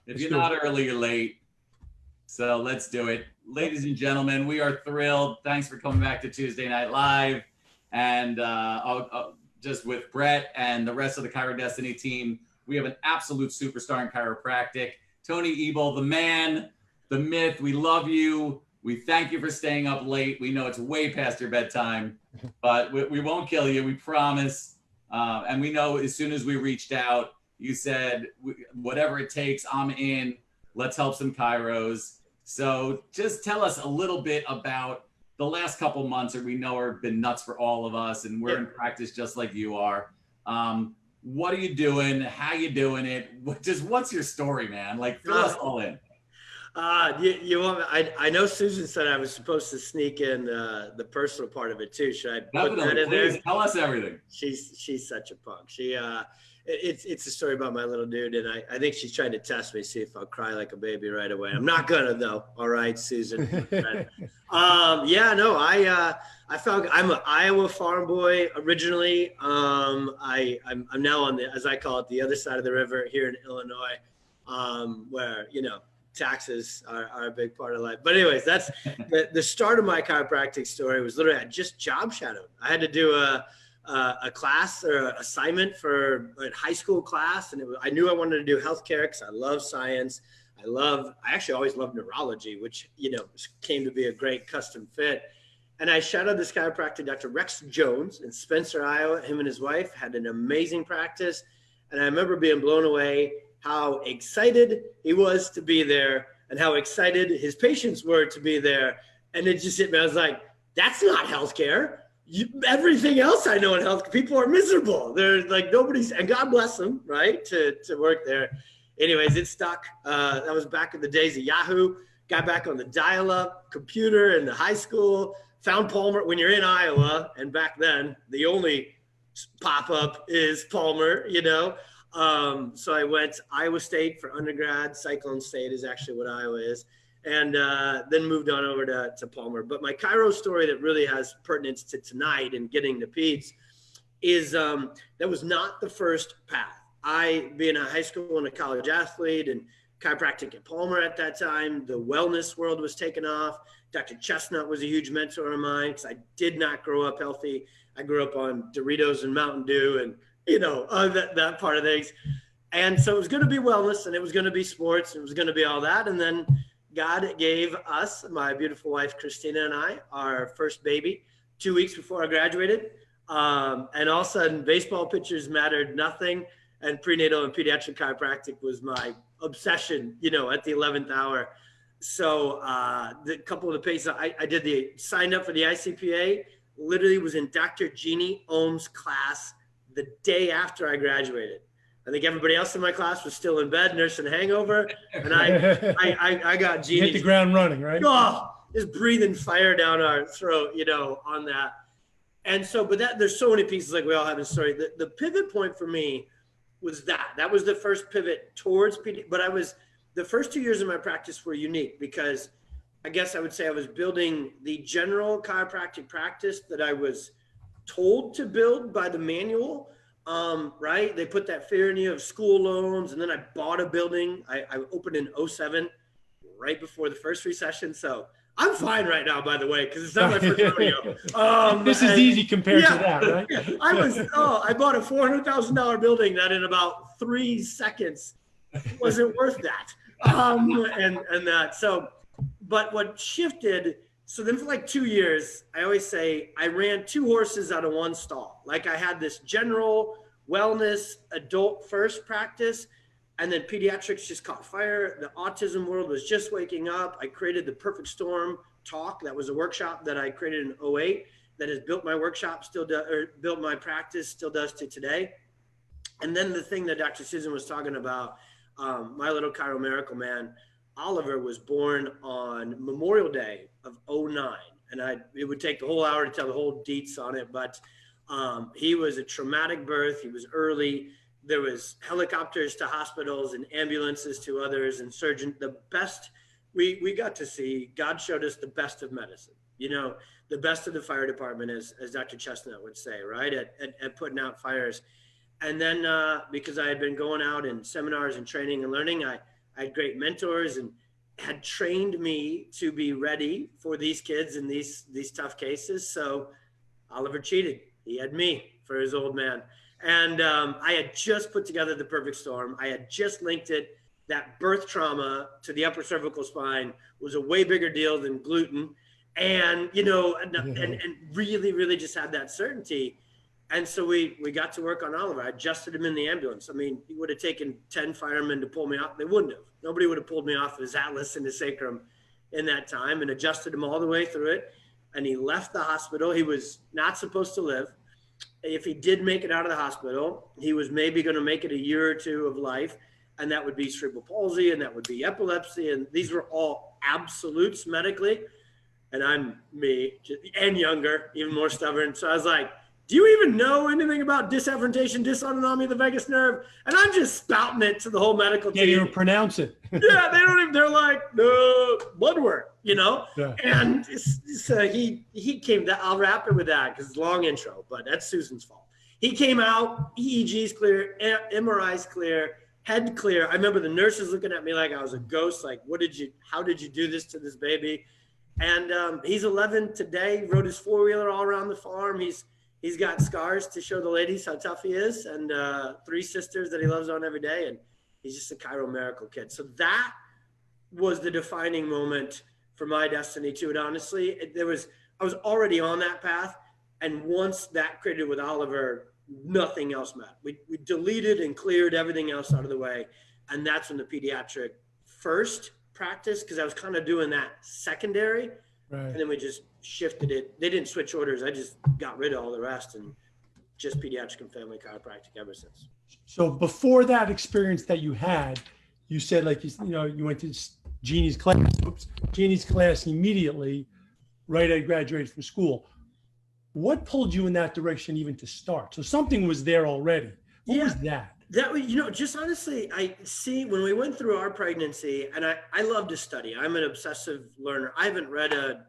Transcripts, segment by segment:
If you're not early, you're late. So let's do it. Ladies and gentlemen, we are thrilled. Thanks for coming back to Tuesday Night Live. And just with Brett and the rest of the Chiro Destiny team, we have an absolute superstar in chiropractic. Tony Ebel, the man, the myth. We love you. We thank you for staying up late. We know it's way past your bedtime, but we won't kill you. We promise. And we know as soon as we reached out, you said, whatever it takes, I'm in. Let's help some chiros. So just tell us a little bit about the last couple months that we know have been nuts for all of us, and we're in practice just like you are. What are you doing? How you doing it? What's your story, man? Like, fill us all in. You want? I know Susan said I was supposed to sneak in the personal part of it too. Should I put that in there? Tell us everything. She's such a punk. It's a story about my little dude, and I think she's trying to test me, see if I'll cry like a baby right away. I'm not gonna though. All right, Susan. I'm an Iowa farm boy originally. I'm now on as I call it, the other side of the river here in Illinois, where taxes are a big part of life. But anyways, that's the start of my chiropractic story. Was literally I just job shadowed. I had to do a class or an assignment for a high school class, and I knew I wanted to do healthcare because I love science. I actually always loved neurology, which came to be a great custom fit. And I shadowed this chiropractor, Dr. Rex Jones in Spencer, Iowa. Him and his wife had an amazing practice, and I remember being blown away how excited he was to be there and how excited his patients were to be there. And it just hit me. I was like, that's not healthcare. Everything else I know in health, people are miserable. They're like and God bless them, right, to work there. Anyways, it stuck. That was back in the days of Yahoo. Got back on the dial-up computer in the high school. Found Palmer when you're in Iowa, and back then the only pop-up is Palmer. So I went Iowa State for undergrad. Cyclone State is actually what Iowa is. And then moved on over to Palmer. But my chiro story that really has pertinence to tonight and getting to Pete's is that was not the first path. I, being a high school and a college athlete and chiropractic at Palmer at that time, the wellness world was taking off. Dr. Chestnut was a huge mentor of mine because I did not grow up healthy. I grew up on Doritos and Mountain Dew and that part of things. And so it was going to be wellness, and it was going to be sports, and it was going to be all that. And then God gave us, my beautiful wife, Christina, and I, our first baby 2 weeks before I graduated. And all of a sudden, baseball pitchers mattered nothing. And prenatal and pediatric chiropractic was my obsession, at the 11th hour. So the couple of the patients, I signed up for the ICPA, literally was in Dr. Jeannie Ohm's class the day after I graduated. I think everybody else in my class was still in bed, nursing hangover, and I got Jeannie. Hit the ground running, right? Oh, just breathing fire down our throat, on that. And so, but there's so many pieces, like we all have in story. The pivot point for me was that was the first pivot towards PD. But the first 2 years of my practice were unique because I guess I would say I was building the general chiropractic practice that I was told to build by the manual. Right? They put that fear in you of school loans. And then I bought a building. I opened in 2007, right before the first recession. So I'm fine right now, by the way, because it's not my first rodeo. This is easy compared to that, right? I bought a $400,000 building that in about 3 seconds wasn't worth that. And that. So, but what shifted, so then for like 2 years, I always say I ran 2 horses out of 1 stall. Like I had this general wellness adult first practice, and then pediatrics just caught fire. The autism world was just waking up. I created the Perfect Storm talk. That was a workshop that I created in 2008 that has built my workshop, built my practice, still does to today. And then the thing that Dr. Susan was talking about, my little chiro miracle man, Oliver, was born on Memorial Day of 2009. And it would take the whole hour to tell the whole deets on it, but he was a traumatic birth. He was early. There was helicopters to hospitals and ambulances to others and surgeons. The best we got to see, God showed us the best of medicine, the best of the fire department, as Dr. Chestnut would say, right, at putting out fires. And then because I had been going out in seminars and training and learning, I had great mentors and had trained me to be ready for these kids in these tough cases. So Oliver cheated. He had me for his old man. And I had just put together the perfect storm. I had just linked it. That birth trauma to the upper cervical spine was a way bigger deal than gluten. And, you know, and really, really just had that certainty. And so we got to work on Oliver. I adjusted him in the ambulance. I mean, he would have taken 10 firemen to pull me off. They wouldn't have. Nobody would have pulled me off his atlas and his sacrum in that time, and adjusted him all the way through it. And he left the hospital. He was not supposed to live. If he did make it out of the hospital, he was maybe going to make it a year or two of life. And that would be cerebral palsy, and that would be epilepsy. And these were all absolutes medically. And I'm me, and younger, even more stubborn. So I was like, do you even know anything about disafferentation, dysautonomy of the vagus nerve? And I'm just spouting it to the whole medical team. Yeah, you pronounce it. Yeah, they don't even, they're like, no, blood work, you know? Yeah. And so he came, I'll wrap it with that because it's a long intro, but that's Susan's fault. He came out, EEG's clear, MRI's clear, head clear. I remember the nurses looking at me like I was a ghost, like, how did you do this to this baby? And he's 11 today, rode his four-wheeler all around the farm. He's got scars to show the ladies how tough he is, and 3 sisters that he loves on every day. And he's just a Chiro miracle kid. So that was the defining moment for my destiny too. And honestly, I was already on that path. And once that created with Oliver, nothing else mattered. We deleted and cleared everything else out of the way. And that's when the pediatric first practice, because I was kind of doing that secondary. Right. And then we just shifted it. They didn't switch orders. I just got rid of all the rest and just pediatric and family chiropractic ever since. So before that experience that you had, you said like, you went to Jeannie's class immediately, right as I graduated from school. What pulled you in that direction even to start? So something was there already. What was that? That was, just honestly, I see when we went through our pregnancy, and I love to study. I'm an obsessive learner. I haven't read a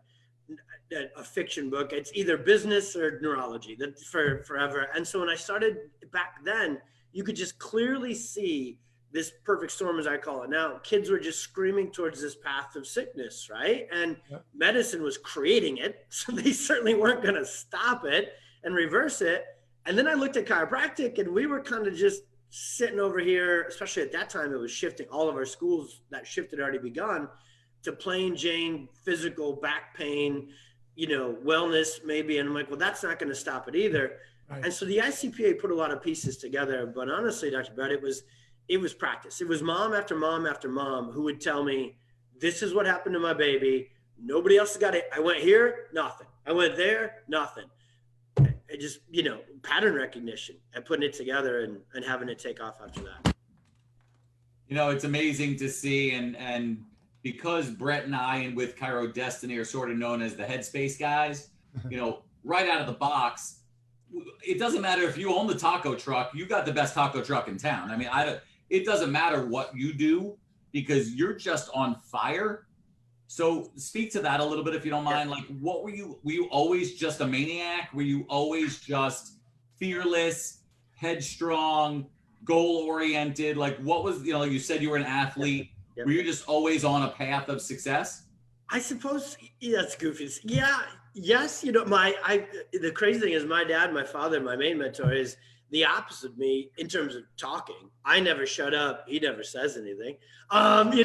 fiction book. It's either business or neurology for forever. And so when I started back then, you could just clearly see this perfect storm, as I call it now. Kids were just screaming towards this path of sickness, right? And medicine was creating it. So they certainly weren't going to stop it and reverse it. And then I looked at chiropractic, and we were kind of just sitting over here, especially at that time, it was shifting. All of our schools, that shift had already begun to plain Jane physical back pain, wellness maybe. And I'm like, well, that's not going to stop it either. Right. And so the ICPA put a lot of pieces together. But honestly, Dr. Brett, it was practice. It was mom after mom after mom who would tell me, this is what happened to my baby. Nobody else got it. I went here, nothing. I went there, nothing. It just, pattern recognition and putting it together and having it take off after that. It's amazing to see. And because Brett and I, and with Chiro Destiny, are sort of known as the headspace guys, right out of the box, it doesn't matter if you own the taco truck, you got the best taco truck in town. I mean, it doesn't matter what you do because you're just on fire. So speak to that a little bit, if you don't mind. Like, were you always just a maniac? Were you always just fearless, headstrong, goal-oriented? Like, what was, you said you were an athlete. Were you just always on a path of success? I suppose, that's goofy. Yeah. Yes. The crazy thing is my dad, my father, my main mentor is the opposite of me in terms of talking. I never shut up. He never says anything. But he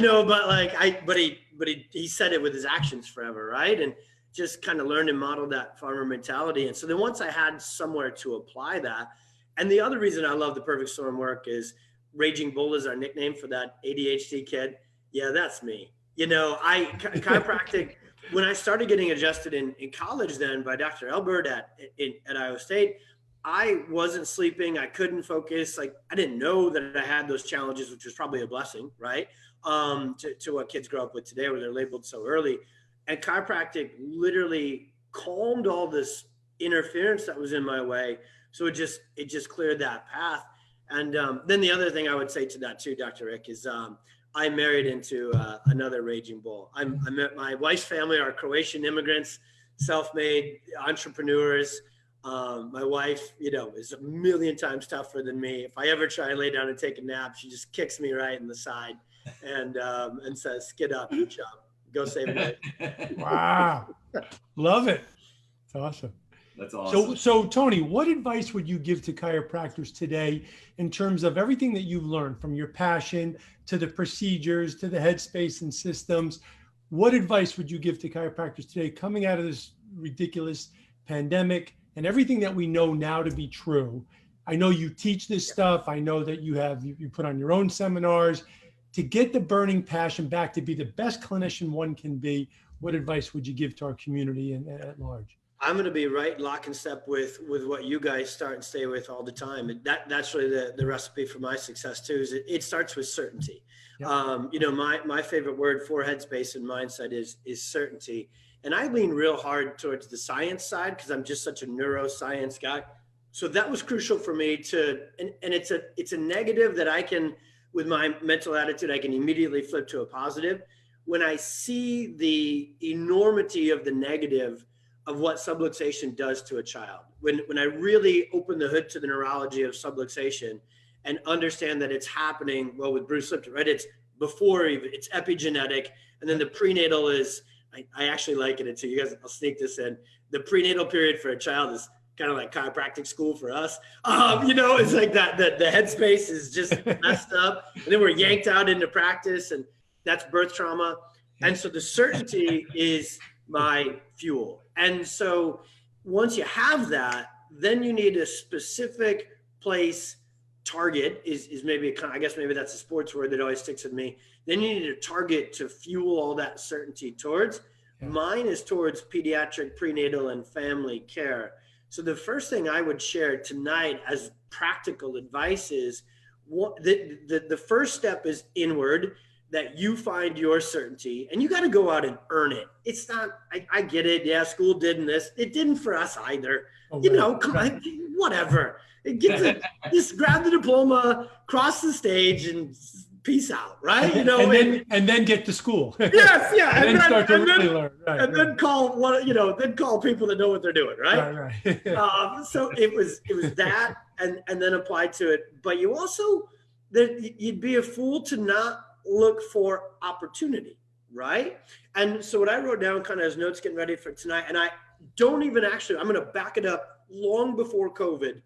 said it with his actions forever. Right. And just kind of learned and modeled that farmer mentality. And so then once I had somewhere to apply that, and the other reason I love the Perfect Storm work is Raging Bull is our nickname for that ADHD kid. Yeah, that's me. Chiropractic, when I started getting adjusted in college then by Dr. Elbert at Iowa State, I wasn't sleeping. I couldn't focus. Like, I didn't know that I had those challenges, which was probably a blessing, right? To what kids grow up with today where they're labeled so early. And chiropractic literally calmed all this interference that was in my way. So it just cleared that path. And then the other thing I would say to that too, Dr. Rick, is I married into another Raging Bull. I met my wife's family are Croatian immigrants, self-made entrepreneurs. My wife, is a million times tougher than me. If I ever try and lay down and take a nap, she just kicks me right in the side. and says, "Get up, you chump, go save life." Wow. Love it. It's awesome. That's awesome. So Tony, what advice would you give to chiropractors today in terms of everything that you've learned, from your passion to the procedures to the headspace and systems? What advice would you give to chiropractors today coming out of this ridiculous pandemic and everything that we know now to be true? I know you teach this stuff. I know that you put on your own seminars to get the burning passion back to be the best clinician one can be. What advice would you give to our community and at large? I'm going to be right lock and step with what you guys start and stay with all the time. And that's really the recipe for my success too, is it starts with certainty. Yep. You know, my favorite word for headspace and mindset is certainty. And I lean real hard towards the science side because I'm just such a neuroscience guy. So that was crucial for me and it's a negative that I can, with my mental attitude, I can immediately flip to a positive. When I see the enormity of the negative of what subluxation does to a child, when I really open the hood to the neurology of subluxation and understand that it's happening, well, with Bruce Lipton, right? It's before, it's epigenetic. And then the prenatal is, I actually liken it to you guys, I'll sneak this in. The prenatal period for a child is kind of like chiropractic school for us. You know, it's like that the headspace is just messed up. And then we're yanked out into practice, and that's birth trauma. And so the certainty is my fuel. And so once you have that, then you need a specific place. Target is maybe I guess maybe that's a sports word that always sticks with me. Then you need a target to fuel all that certainty towards. Yeah. Mine is towards pediatric, prenatal, and family care. So the first thing I would share tonight as practical advice is the first step is inward, that you find your certainty, and you got to go out and earn it. It's not, I get it. Yeah, school didn't this. It didn't for us either. Oh, you know, come on, whatever. Just grab the diploma, cross the stage, and peace out, right? You know, and then get to school. Yes, yeah, and then start to really learn. Right, and then call call people that know what they're doing, right? Right. So it was that, and then apply to it. But you also, you'd be a fool to not look for opportunity, right? And so what I wrote down kind of as notes getting ready for tonight, and I don't even actually, I'm going to back it up long before COVID.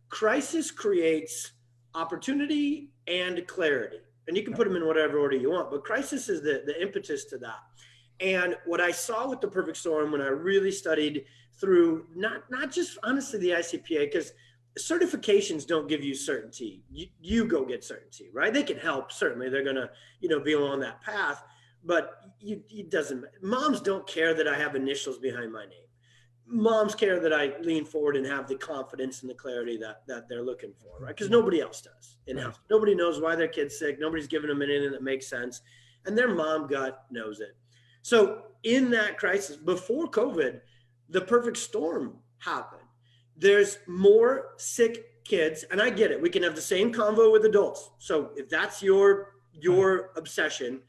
Crisis creates opportunity and clarity. And you can put them in whatever order you want, but crisis is the impetus to that. And what I saw with the perfect storm when I really studied through, not just honestly the ICPA, because certifications don't give you certainty. You go get certainty, right? They can help. Certainly they're going to, be along that path, but it doesn't, moms don't care that I have initials behind my name. Moms care that I lean forward and have the confidence and the clarity that they're looking for, right? Because nobody else does in-house. Right. Nobody knows why their kid's sick. Nobody's giving them anything that makes sense. And their mom gut knows it. So in that crisis, before COVID, the perfect storm happened. There's more sick kids, and I get it. We can have the same convo with adults. So if that's your obsession,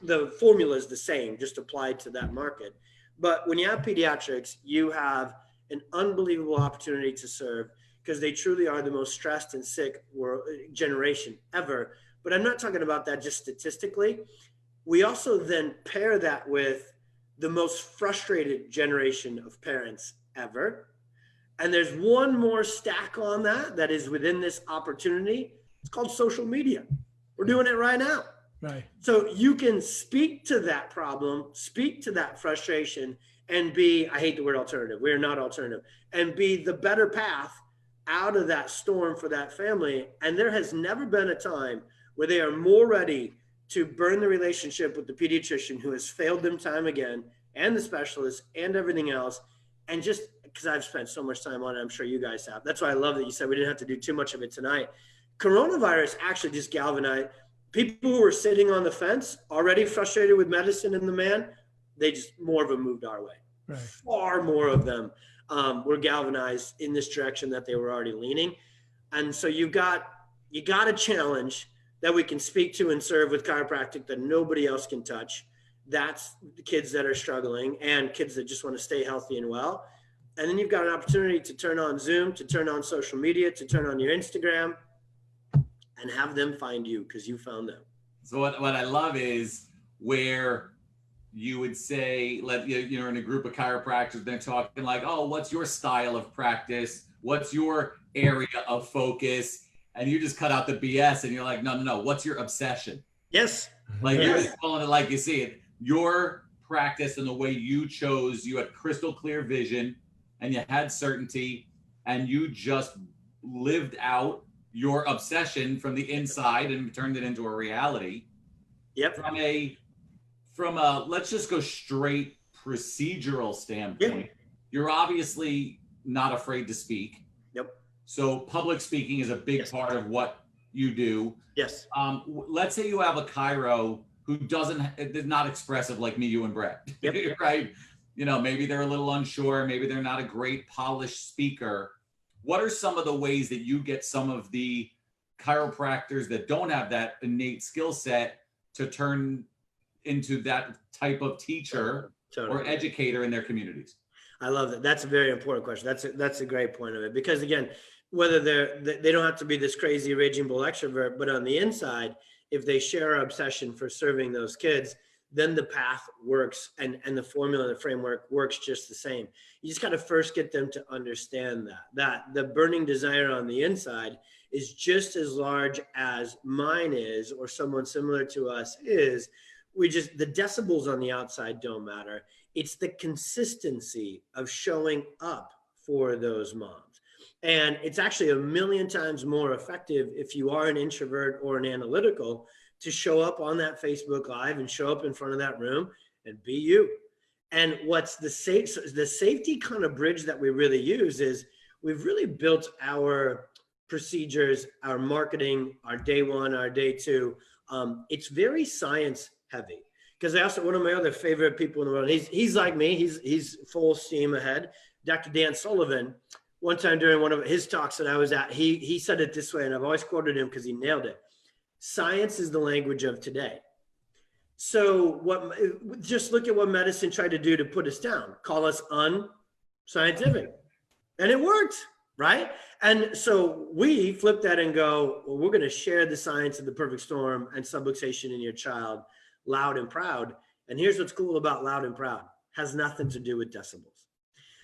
the formula is the same, just applied to that market. But when you have pediatrics, you have an unbelievable opportunity to serve, because they truly are the most stressed and sick generation ever. But I'm not talking about that just statistically. We also then pair that with the most frustrated generation of parents ever. And there's one more stack on that is within this opportunity. It's called social media. We're doing it right now. Right. So you can speak to that problem, speak to that frustration, and be, I hate the word alternative. We are not alternative. And be the better path out of that storm for that family. And there has never been a time where they are more ready to burn the relationship with the pediatrician who has failed them time again, and the specialist and everything else. And just because I've spent so much time on it, I'm sure you guys have. That's why I love that you said we didn't have to do too much of it tonight. Coronavirus actually just galvanized people who were sitting on the fence, already frustrated with medicine and the man. They just, more of them moved our way. Right. Far more of them were galvanized in this direction that they were already leaning. And so you got a challenge that we can speak to and serve with chiropractic that nobody else can touch. That's the kids that are struggling and kids that just want to stay healthy and well. And then you've got an opportunity to turn on Zoom, to turn on social media, to turn on your Instagram, and have them find you because you found them. So what I love is where you would say, you're in a group of chiropractors, they're talking like, oh, what's your style of practice? What's your area of focus? And you just cut out the BS and you're like, no, what's your obsession? Yes. Like Yes. you're just calling it like you see it. Your practice and the way you chose, you had crystal clear vision and you had certainty and you just lived out your obsession from the inside and turned it into a reality. Yep. From a let's just go straight procedural standpoint, Yep. You're obviously not afraid to speak. Yep. So public speaking is a big part of what you do. Yes. Let's say you have a chiro who is not expressive like me, you, and Brett. Yep. Right? Maybe they're a little unsure. Maybe they're not a great polished speaker. What are some of the ways that you get some of the chiropractors that don't have that innate skill set to turn into that type of teacher or educator in their communities? I love that. That's a very important question. That's a great point of it, because again, whether they don't have to be this crazy raging bull extrovert, but on the inside, if they share our obsession for serving those kids, then the path works and the formula, the framework works just the same. You just got to first get them to understand that the burning desire on the inside is just as large as mine is, or someone similar to us is. The decibels on the outside don't matter. It's the consistency of showing up for those moms. And it's actually a million times more effective if you are an introvert or an analytical to show up on that Facebook Live and show up in front of that room and be you. And what's the safety kind of bridge that we really use is we've really built our procedures, our marketing, our day one, our day two. It's very science heavy. Because one of my other favorite people in the world, he's like me, he's full steam ahead. Dr. Dan Sullivan, one time during one of his talks that I was at, he said it this way, and I've always quoted him because he nailed it. Science is the language of today. So just look at what medicine tried to do to put us down, call us unscientific. And it worked, right? And so we flip that and go, well, we're going to share the science of the perfect storm and subluxation in your child loud and proud. And here's what's cool about loud and proud. Has nothing to do with decibels.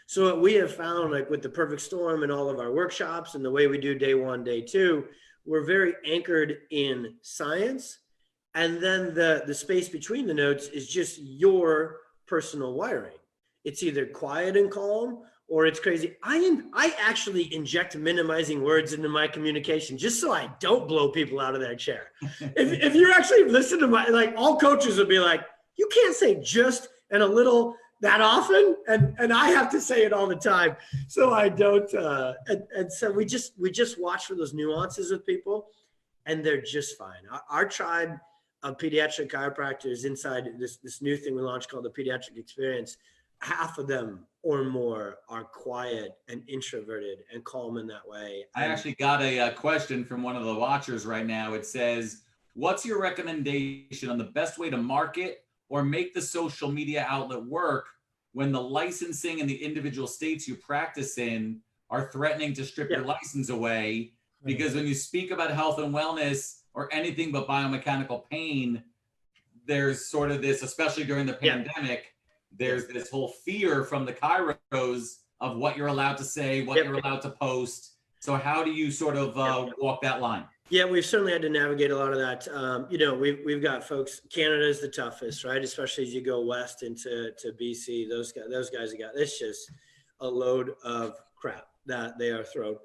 So what we have found, like with the perfect storm and all of our workshops and the way we do day one, day two, we're very anchored in science. And then the space between the notes is just your personal wiring. It's either quiet and calm or it's crazy. I actually inject minimizing words into my communication just so I don't blow people out of their chair. If you actually listen to all coaches would be like, you can't say just and a little that often. And I have to say it all the time. So I don't. And so we just watch for those nuances with people and they're just fine. Our tribe of pediatric chiropractors inside this new thing we launched called the Pediatric Experience, half of them or more are quiet and introverted and calm in that way. I actually got a question from one of the watchers right now. It says, what's your recommendation on the best way to market or make the social media outlet work when the licensing and the individual states you practice in are threatening to strip your license away? Because when you speak about health and wellness or anything but biomechanical pain, there's sort of this, especially during the pandemic, there's this whole fear from the chiros of what you're allowed to say, what you're allowed to post. So how do you sort of walk that line? Yeah, we've certainly had to navigate a lot of that. We've got folks, Canada's the toughest, right? Especially as you go west into BC, those guys have got, it's just a load of crap that they are thrown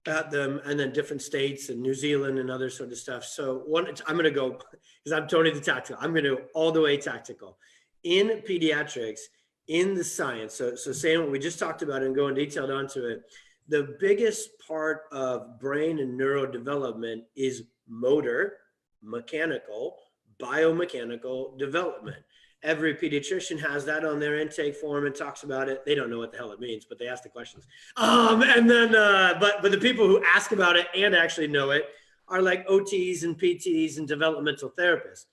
at them, and then different states and New Zealand and other sort of stuff. So I'm going to go, because I'm Tony the Tactical, I'm going to go all the way tactical. In pediatrics, in the science, so saying what we just talked about and going detailed onto it, the biggest part of brain and neurodevelopment is motor, mechanical, biomechanical development. Every pediatrician has that on their intake form and talks about it. They don't know what the hell it means, but they ask the questions. And then, but the people who ask about it and actually know it are like OTs and PTs and developmental therapists.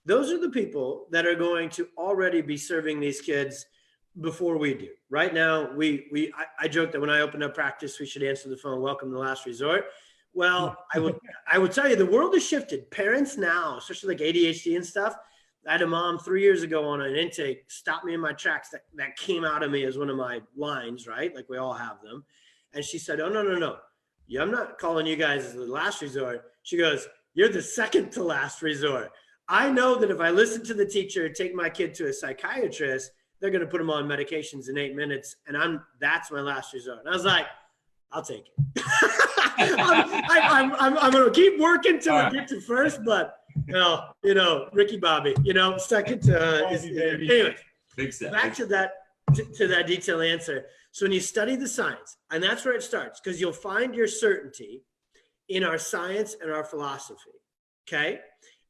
Those are the people that are going to already be serving these kids before we do. Right now, I joke that when I open up practice, we should answer the phone, welcome to last resort. Well, I would tell you the world has shifted. Parents now, especially like ADHD and stuff. I had a mom 3 years ago on an intake, stopped me in my tracks. That came out of me as one of my lines, right? Like we all have them. And she said, "Oh, no. Yeah, I'm not calling you guys the last resort." She goes, "You're the second to last resort. I know that if I listen to the teacher, take my kid to a psychiatrist, they're going to put him on medications in 8 minutes. And that's my last resort." And I was like, "I'll take it." I'm going to keep working till I get to first, but Ricky Bobby, second to, anyway, back to that detailed answer. So when you study the science, and that's where it starts, because you'll find your certainty in our science and our philosophy. Okay.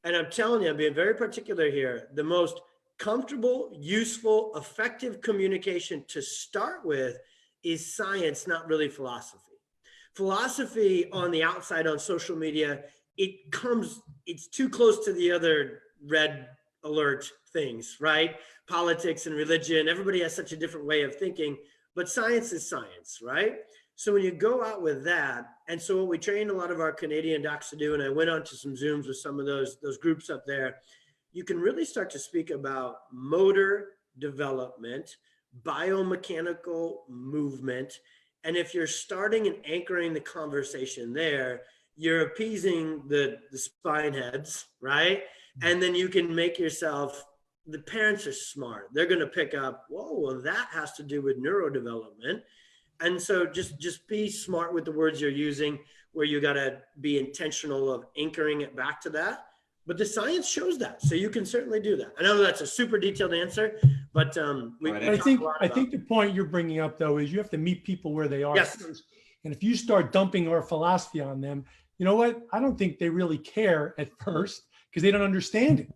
And I'm telling you, I'm being very particular here. The most comfortable, useful, effective communication to start with is science, not really philosophy. Philosophy on the outside on social media, it's too close to the other red alert things, right? Politics and religion, everybody has such a different way of thinking, but science is science, right? So when you go out with that, and so what we trained a lot of our Canadian docs to do, and I went on to some Zooms with some of those groups up there, you can really start to speak about motor development, biomechanical movement. And if you're starting and anchoring the conversation there, you're appeasing the spine heads, right? And then you can make yourself, the parents are smart. They're going to pick up, whoa, well, that has to do with neurodevelopment. And so just be smart with the words you're using, where you got to be intentional of anchoring it back to that. But the science shows that. So you can certainly do that. I know that's a super detailed answer, but I think the point you're bringing up, though, is you have to meet people where they are. Yes. First. And if you start dumping our philosophy on them, you know what? I don't think they really care at first because they don't understand it,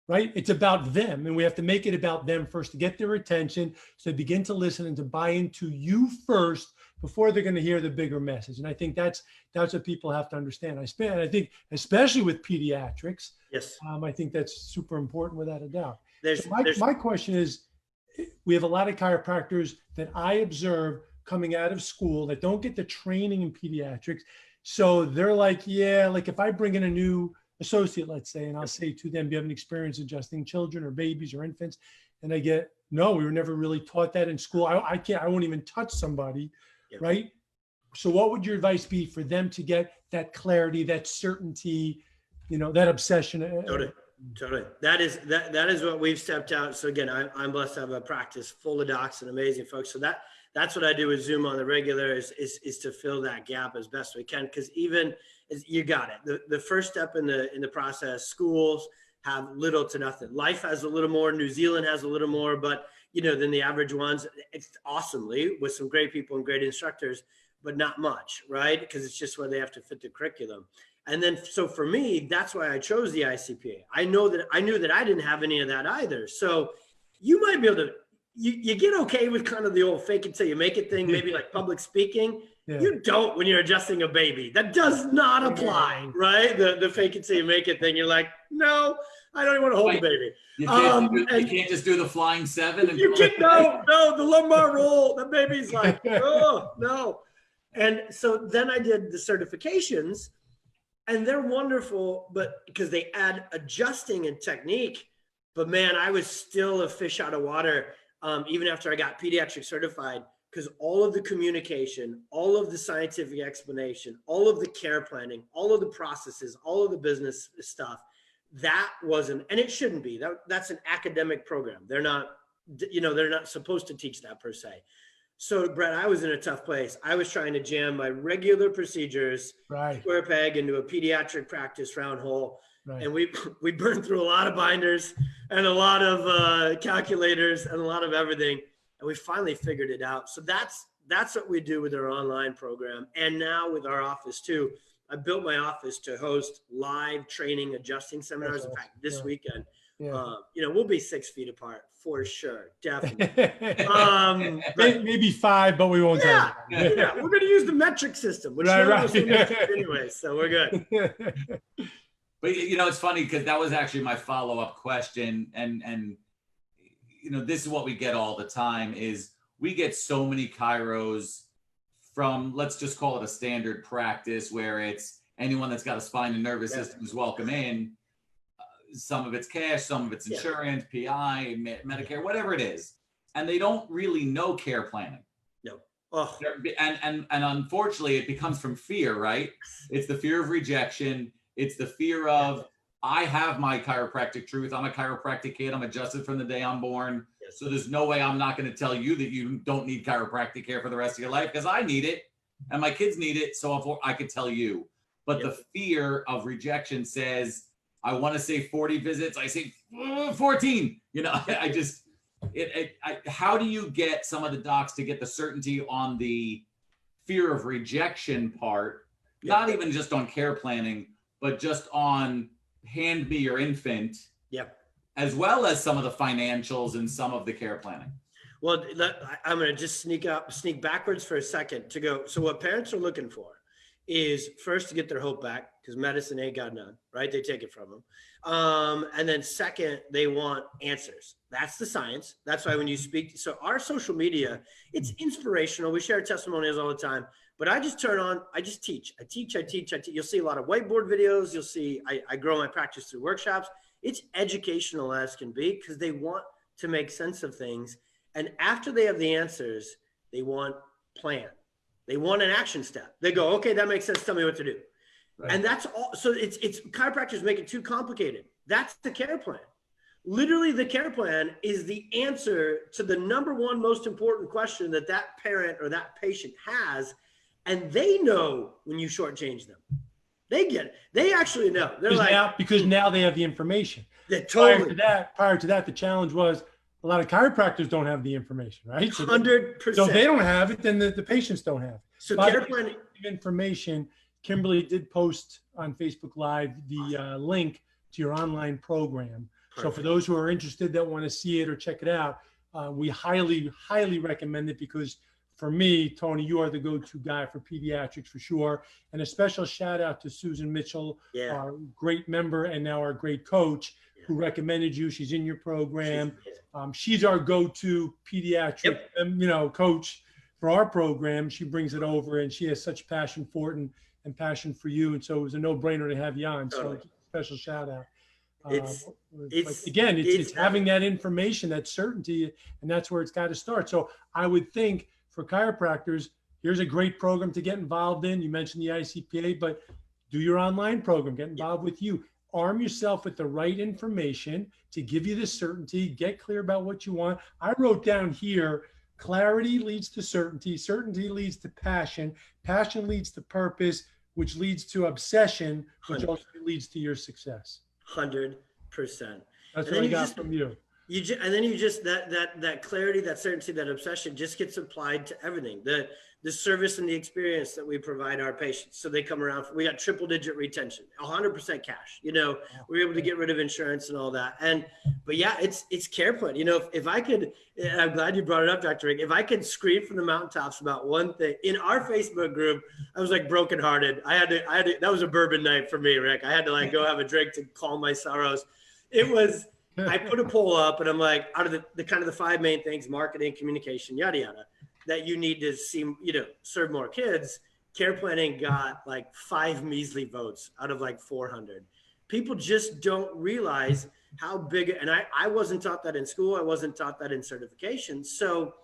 right? It's about them. And we have to make it about them first to get their attention. So they begin to listen and to buy into you first before they're going to hear the bigger message. And I think that's what people have to understand. I think, especially with pediatrics, yes, I think that's super important without a doubt. There's My question is, we have a lot of chiropractors that I observe coming out of school that don't get the training in pediatrics. So they're like, yeah, like if I bring in a new associate, let's say, and I'll say to them, do you have an experience adjusting children or babies or infants? And I get, no, we were never really taught that in school. I won't even touch somebody. Yep. Right. So what would your advice be for them to get that clarity, that certainty, that obsession? Totally. That is what we've stepped out. So again, I'm blessed to have a practice full of docs and amazing folks. So that's what I do with Zoom on the regular is to fill that gap as best we can. Because even as you got it, the first step in the process, schools have little to nothing. Life has a little more. New Zealand has a little more, but than the average ones. It's awesomely with some great people and great instructors, but not much, right? Because it's just where they have to fit the curriculum. And then, so for me, that's why I chose the ICPA. I knew that I didn't have any of that either. So you might be able to, you get okay with kind of the old fake it till you make it thing, maybe like public speaking. Yeah. You don't when you're adjusting a baby. That does not apply, right? The fake it till you make it thing. You're like, no, I don't even want to hold the baby. You can't just do the flying seven. And no, the lumbar roll. The baby's like, oh, no. And so then I did the certifications, and they're wonderful, but because they add adjusting and technique. But man, I was still a fish out of water, even after I got pediatric certified, because all of the communication, all of the scientific explanation, all of the care planning, all of the processes, all of the business stuff, that wasn't, and it shouldn't be. That's an academic program. They're not supposed to teach that per se. So Brett, I was in a tough place. I was trying to jam my regular procedures, square peg into a pediatric practice round hole. Right. And we burned through a lot of binders and a lot of calculators and a lot of everything. And we finally figured it out. So that's what we do with our online program. And now with our office too. I built my office to host live training adjusting seminars. In fact, this weekend, we'll be 6 feet apart for sure. Definitely. Maybe 5, but we won't. Yeah. We're going to use the metric system, which anyway, so we're good. But it's funny because that was actually my follow-up question. And this is what we get all the time is we get so many chiros from, let's just call it a standard practice where it's anyone that's got a spine and nervous Yeah. system is welcome in. Some of it's cash, some of it's insurance, PI, Medicare, whatever it is. And they don't really know care planning. No. Oh, And unfortunately, it becomes from fear, right? It's the fear of rejection. It's the fear of, I have my chiropractic truth. I'm a chiropractic kid. I'm adjusted from the day I'm born. yes. So there's no way I'm not going to tell you that you don't need chiropractic care for the rest of your life, because I need it and my kids need it. So if I could tell you, but the fear of rejection says, I want to say 40 visits. I say 14, you know, I just, how do you get some of the docs to get the certainty on the fear of rejection part, not even just on care planning, but just on hand me your infant, as well as some of the financials and some of the care planning? Well, I'm going to just sneak backwards for a second to go. So what parents are looking for is first to get their hope back, because medicine ain't got none, right? They take it from them. And then second, they want answers. That's the science. That's why when you speak, so our social media, it's inspirational. We share testimonials all the time, but I just turn on, I just teach. I teach. You'll see a lot of whiteboard videos. You'll see, I grow my practice through workshops. It's educational as can be, because they want to make sense of things. And after they have the answers, they want plan. They want an action step. They go, okay, that makes sense. Tell me what to do. Right. And that's all. So it's chiropractors make it too complicated. That's the care plan. Literally, the care plan is the answer to the number one most important question that parent or that patient has. And they know when you shortchange them. They get it. They actually know. They're because now they have the information. Totally. Prior to that, the challenge was a lot of chiropractors don't have the information, right? 100%. So they don't have it, then the patients don't have it. So care planning information. Kimberly did post on Facebook Live the link to your online program. Perfect. So for those who are interested that want to see it or check it out, we highly, highly recommend it, because for me, Tony, you are the go-to guy for pediatrics for sure. And a special shout out to Susan Mitchell, our great member and now our great coach, who recommended you. She's in your program. She's our go-to pediatric, coach for our program. She brings it over, and she has such passion for it and passion for you. And so it was a no-brainer to have you on. So special shout out. It's having that information, that certainty, and that's where it's got to start. So I would think for chiropractors, here's a great program to get involved in. You mentioned the ICPA, but do your online program, get involved with you. Arm yourself with the right information to give you the certainty, get clear about what you want. I wrote down here, clarity leads to certainty, certainty leads to passion, passion leads to purpose, which leads to obsession, which also leads to your success. 100%. That's what I got from you. And then that clarity, that certainty, that obsession just gets applied to everything. The service and the experience that we provide our patients. So they come around, we got triple digit retention, 100% cash, we're able to get rid of insurance and all that. But it's care plan. If I could, and I'm glad you brought it up, Dr. Rick, if I could scream from the mountaintops about one thing in our Facebook group, I was like brokenhearted. I had to, that was a bourbon night for me, Rick. I had to go have a drink to calm my sorrows. I put a poll up, and I'm like, out of the kind of the 5 main things, marketing, communication, yada, yada, that you need to see, serve more kids, care planning got 5 measly votes out of 400. People just don't realize how big, and I wasn't taught that in school. I wasn't taught that in certification. So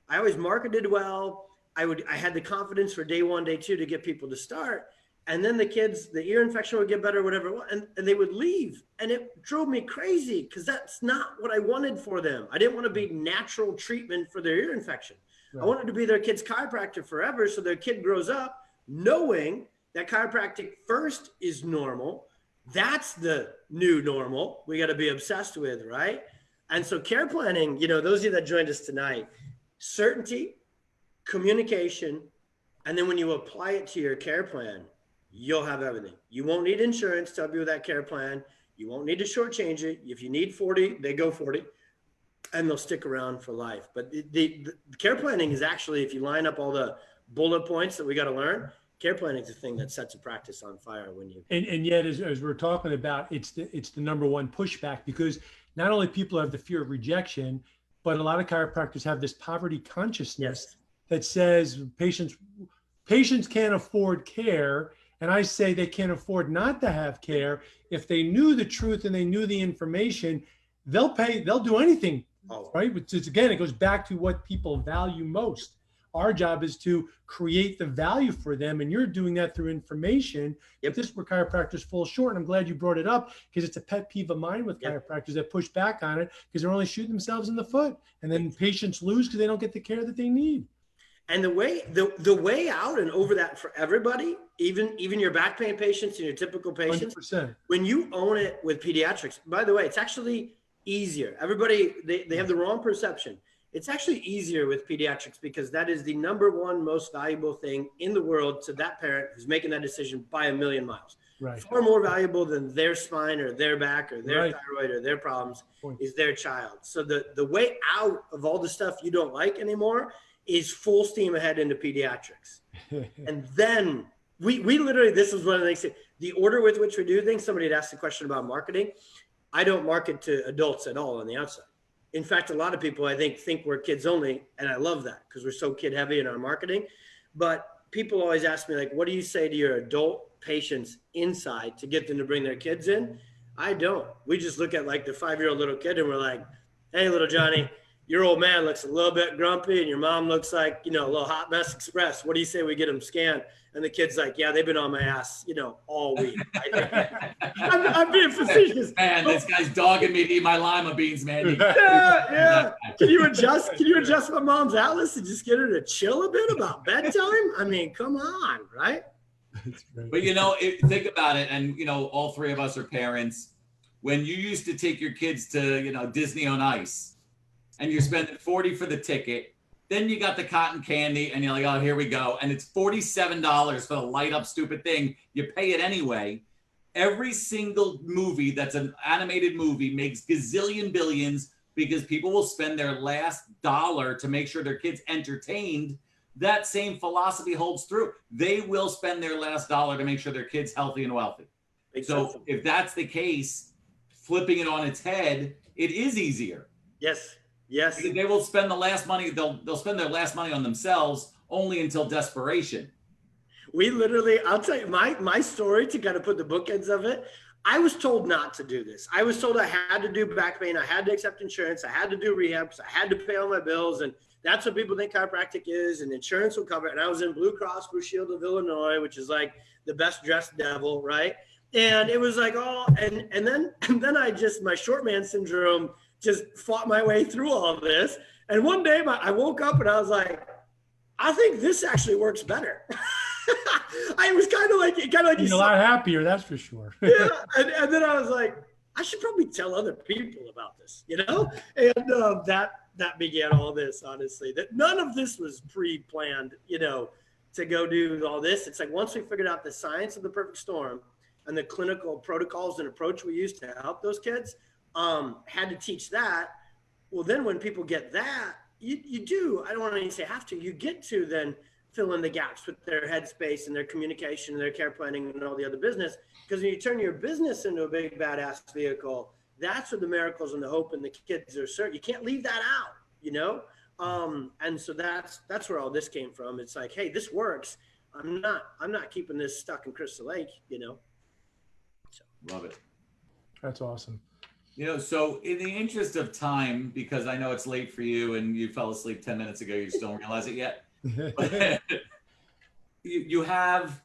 I always marketed well. I had the confidence for day 1, day 2 to get people to start. And then the kids, the ear infection would get better, whatever, and they would leave. And it drove me crazy, because that's not what I wanted for them. I didn't want to be natural treatment for their ear infection. Right. I wanted to be their kid's chiropractor forever, so their kid grows up knowing that chiropractic first is normal. That's the new normal we got to be obsessed with, right? And so care planning, those of you that joined us tonight, certainty, communication, and then when you apply it to your care plan, you'll have everything. You won't need insurance to help you with that care plan. You won't need to shortchange it. If you need 40, they go 40, and they'll stick around for life. But the care planning is actually, if you line up all the bullet points that we got to learn, care planning is the thing that sets a practice on fire when you. And yet, as we're talking about, it's the number one pushback, because not only people have the fear of rejection, but a lot of chiropractors have this poverty consciousness that says patients, patients can't afford care. And I say they can't afford not to have care. If they knew the truth and they knew the information, they'll do anything, right? Which is, again, it goes back to what people value most. Our job is to create the value for them, and you're doing that through information. Yep. This is where chiropractors fall short, and I'm glad you brought it up, because it's a pet peeve of mine with chiropractors that push back on it because they're only shooting themselves in the foot, and then patients lose because they don't get the care that they need. And the way out and over that for everybody, even your back pain patients and your typical patients, 100%. When you own it with pediatrics, by the way, it's actually easier. Everybody, they have the wrong perception. It's actually easier with pediatrics because that is the #1 most valuable thing in the world to that parent who's making that decision by a million miles. Right. Far more valuable than their spine or their back or their thyroid or their problems is their child. So the way out of all the stuff you don't like anymore is full steam ahead into pediatrics. And then we literally, this is one of the things, the order with which we do things. Somebody had asked a question about marketing. I don't market to adults at all on the outside. In fact, a lot of people, I think we're kids only. And I love that because we're so kid heavy in our marketing. But people always ask me, like, what do you say to your adult patients inside to get them to bring their kids in? I don't. We just look at like the 5-year-old little kid and we're like, hey, little Johnny, your old man looks a little bit grumpy and your mom looks like, a little hot mess express. What do you say we get them scanned? And the kid's like, yeah, they've been on my ass, all week. I'm being facetious. Man, this guy's dogging me to eat my lima beans, man. Yeah. Can you adjust my mom's atlas and just get her to chill a bit about bedtime? I mean, come on, right? But think about it, and all three of us are parents. When you used to take your kids to Disney on Ice, and you're spending $40 for the ticket, then you got the cotton candy, and you're like, oh, here we go, and it's $47 for the light up stupid thing. You pay it anyway. Every single movie that's an animated movie makes gazillion billions because people will spend their last dollar to make sure their kids entertained. That same philosophy holds true. They will spend their last dollar to make sure their kids healthy and wealthy. Exactly. So if that's the case, flipping it on its head, it is easier. Yes. Because they will spend the last money. They'll spend their last money on themselves only until desperation. We literally, I'll tell you my story to kind of put the bookends of it. I was told not to do this. I was told I had to do back pain. I had to accept insurance. I had to do rehabs. I had to pay all my bills. And that's what people think chiropractic is. And insurance will cover it. And I was in Blue Cross Blue Shield of Illinois, which is like the best dressed devil, right? And it was like, and then my short man syndrome just fought my way through all of this. And one day I woke up and I was like, I think this actually works better. I was kind of like you're a lot happier, that's for sure. Yeah, and then I was like, I should probably tell other people about this, And that began all this. Honestly, that none of this was pre-planned, to go do all this. It's like once we figured out the science of the perfect storm and the clinical protocols and approach we used to help those kids, had to teach that. Well, then when people get that, you do. I don't want to say have to. You get to then fill in the gaps with their headspace and their communication and their care planning and all the other business. Because when you turn your business into a big badass vehicle, that's where the miracles and the hope and the kids are certain. You can't leave that out, And so that's where all this came from. It's like, hey, this works. I'm not keeping this stuck in Crystal Lake, So. Love it. That's awesome. So in the interest of time, because I know it's late for you and you fell asleep 10 minutes ago, you just don't realize it yet. But you have,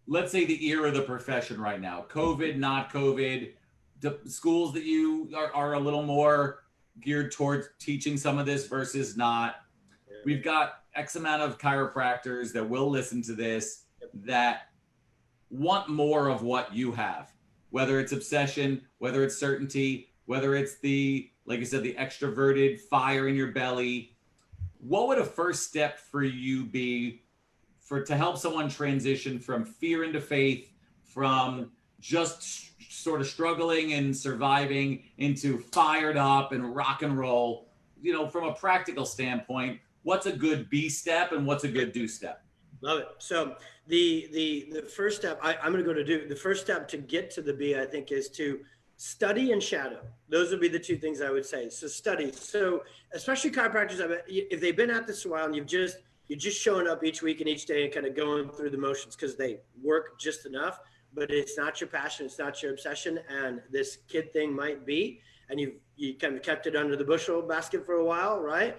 let's say, the ear of the profession right now, COVID, not COVID, the schools that you are a little more geared towards teaching some of this versus not. We've got X amount of chiropractors that will listen to this that want more of what you have, whether it's obsession, whether it's certainty, whether it's the, like I said, the extroverted fire in your belly. What would a first step for you be to help someone transition from fear into faith, from just sort of struggling and surviving into fired up and rock and roll? From a practical standpoint, what's a good B step and what's a good do step? Love it. So the first step, I'm going to go to do. The first step to get to the B, I think, is to study and shadow. Those would be the two things I would say. So study. So especially chiropractors, if they've been at this a while and You're just showing up each week and each day and kind of going through the motions because they work just enough, but it's not your passion. It's not your obsession. And this kid thing might be, and you kind of kept it under the bushel basket for a while, right?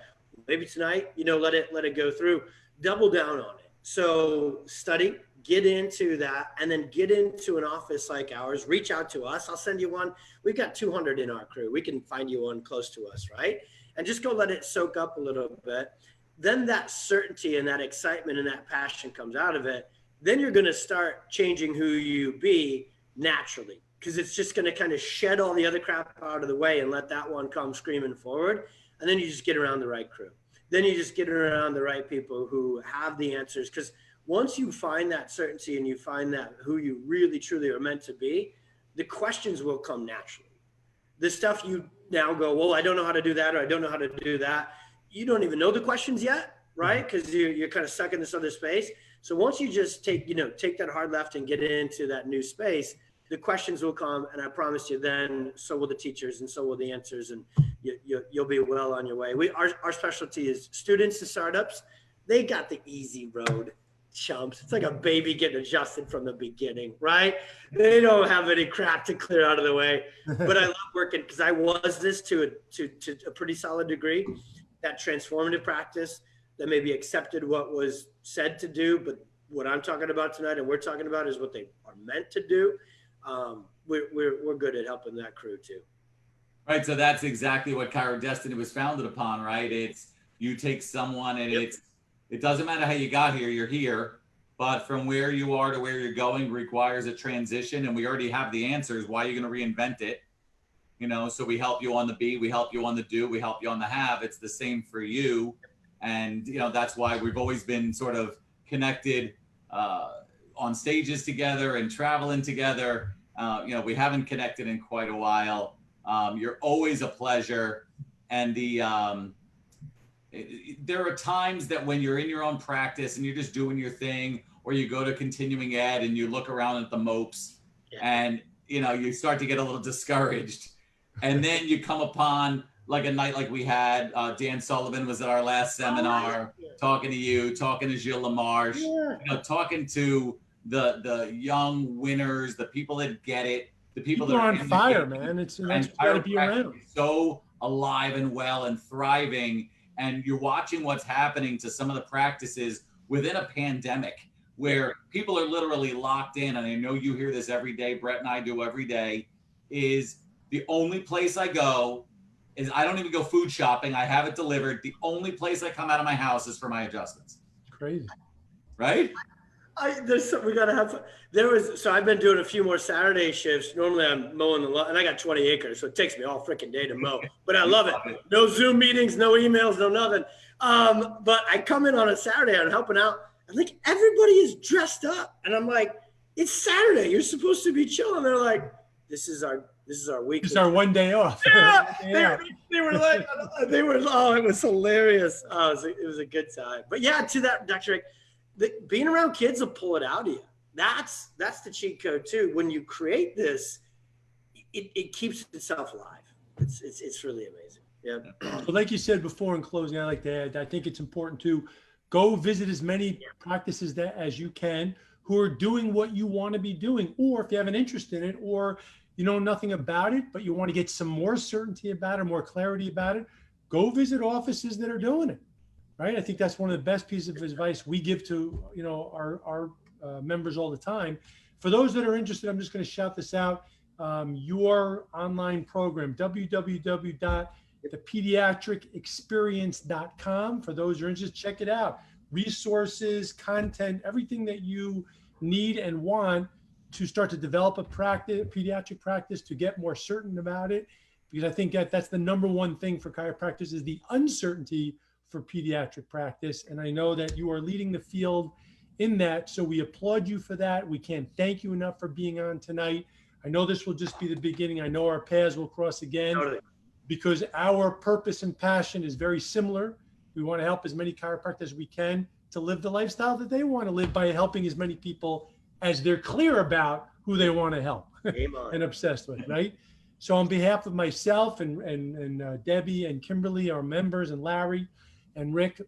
Maybe tonight, let it go through, double down on it. So study, get into that, and then get into an office like ours. Reach out to us. I'll send you one. We've got 200 in our crew. We can find you one close to us, right? And just go let it soak up a little bit. Then that certainty and that excitement and that passion comes out of it. Then you're going to start changing who you be naturally, because it's just going to kind of shed all the other crap out of the way and let that one come screaming forward. And then you just get around the right crew. Then you just get around the right people who have the answers. Because once you find that certainty and you find that who you really, truly are meant to be, the questions will come naturally. The stuff you now go, well, I don't know how to do that, or I don't know how to do that. You don't even know the questions yet, right? Because you're kind of stuck in this other space. So once you just take that hard left and get into that new space, the questions will come, and I promise you then so will the teachers and so will the answers, and you'll be well on your way. Our specialty is students to startups. They got the easy road, chumps. It's like a baby getting adjusted from the beginning, right? They don't have any crap to clear out of the way. But I love working because I was this to a pretty solid degree. That transformative practice that maybe accepted what was said to do, but what I'm talking about tonight and we're talking about is what they are meant to do. We're good at helping that crew too. Right. So that's exactly what Chiro Destiny was founded upon, right? It's you take someone and it doesn't matter how you got here, you're here, but from where you are to where you're going requires a transition, and we already have the answers. Why are you going to reinvent it? So we help you on the be, we help you on the do, we help you on the have. It's the same for you. And, that's why we've always been sort of connected on stages together and traveling together. We haven't connected in quite a while. You're always a pleasure. And there are times that when you're in your own practice and you're just doing your thing, or you go to continuing ed and you look around at the mopes and, you start to get a little discouraged. And then you come upon like a night like we had. Dan Sullivan was at our last seminar, talking to you, talking to Gilles Lamarche, talking to the young winners, the people that get it, the people that are on fire, man. It's got to be around. So alive and well and thriving. And you're watching what's happening to some of the practices within a pandemic where people are literally locked in. And I know you hear this every day. Brett and I do every day. Is the only place I go is I don't even go food shopping. I have it delivered. The only place I come out of my house is for my adjustments. Crazy. Right? There's something we got to have. So I've been doing a few more Saturday shifts. Normally I'm mowing the lawn, and I got 20 acres, so it takes me all freaking day to mow, but I love it. No Zoom meetings, no emails, no nothing. But I come in on a Saturday and I'm helping out. I'm like, everybody is dressed up. And I'm like, it's Saturday. You're supposed to be chilling. They're like, this is our week. It's our one day off. Yeah, they were like, it was hilarious. It was a good time. But yeah, to that, Dr. Rick, being around kids will pull it out of you. That's the cheat code too. When you create this, it keeps itself alive. It's really amazing. Yeah. But like you said before in closing, I like to add, I think it's important to go visit as many practices as you can who are doing what you want to be doing, or if you have an interest in it, or you know nothing about it, but you want to get some more certainty about it, more clarity about it, go visit offices that are doing it, right? I think that's one of the best pieces of advice we give to our members all the time. For those that are interested, I'm just going to shout this out. Your online program, www.thepediatricexperience.com. For those who are interested, check it out. Resources, content, everything that you need and want to start to develop a pediatric practice, to get more certain about it, because I think that's the number one thing for chiropractors is the uncertainty for pediatric practice. And I know that you are leading the field in that. So we applaud you for that. We can't thank you enough for being on tonight. I know this will just be the beginning. I know our paths will cross again, because our purpose and passion is very similar. We want to help as many chiropractors as we can to live the lifestyle that they want to live by helping as many people as they're clear about who they want to help and obsessed with, right? So on behalf of myself and Debbie and Kimberly, our members, and Larry and Rick,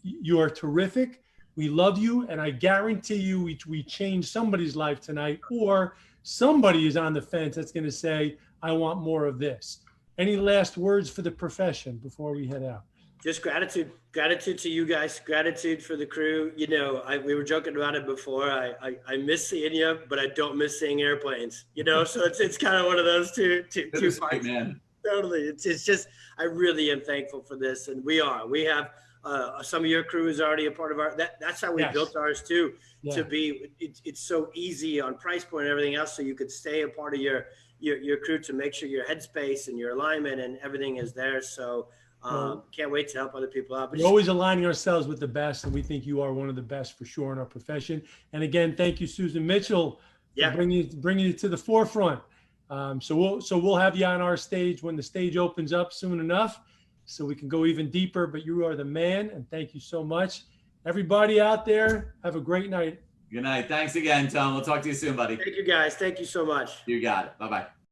You are terrific. We love you, and I guarantee you we changed somebody's life tonight, or somebody is on the fence that's going to say, I want more of this. Any last words for the profession before we head out? Just gratitude to you guys, gratitude for the crew. You know, we were joking about it before. I miss seeing you, but I don't miss seeing airplanes, you know? So it's kind of one of those two parts. Man. Totally. It's just, I really am thankful for this. And we have some of your crew is already a part of that's how we built ours too, to be, it's so easy on price point and everything else. So you could stay a part of your crew to make sure your headspace and your alignment and everything is there. So, can't wait to help other people out. We're always aligning ourselves with the best, and we think you are one of the best for sure in our profession. And again, thank you, Susan Mitchell, for bringing you to the forefront. So we'll have you on our stage when the stage opens up soon enough, so we can go even deeper. But you are the man, and thank you so much. Everybody out there, have a great night. Good night. Thanks again, Tom. We'll talk to you soon, buddy. Thank you, guys. Thank you so much. You got it. Bye-bye.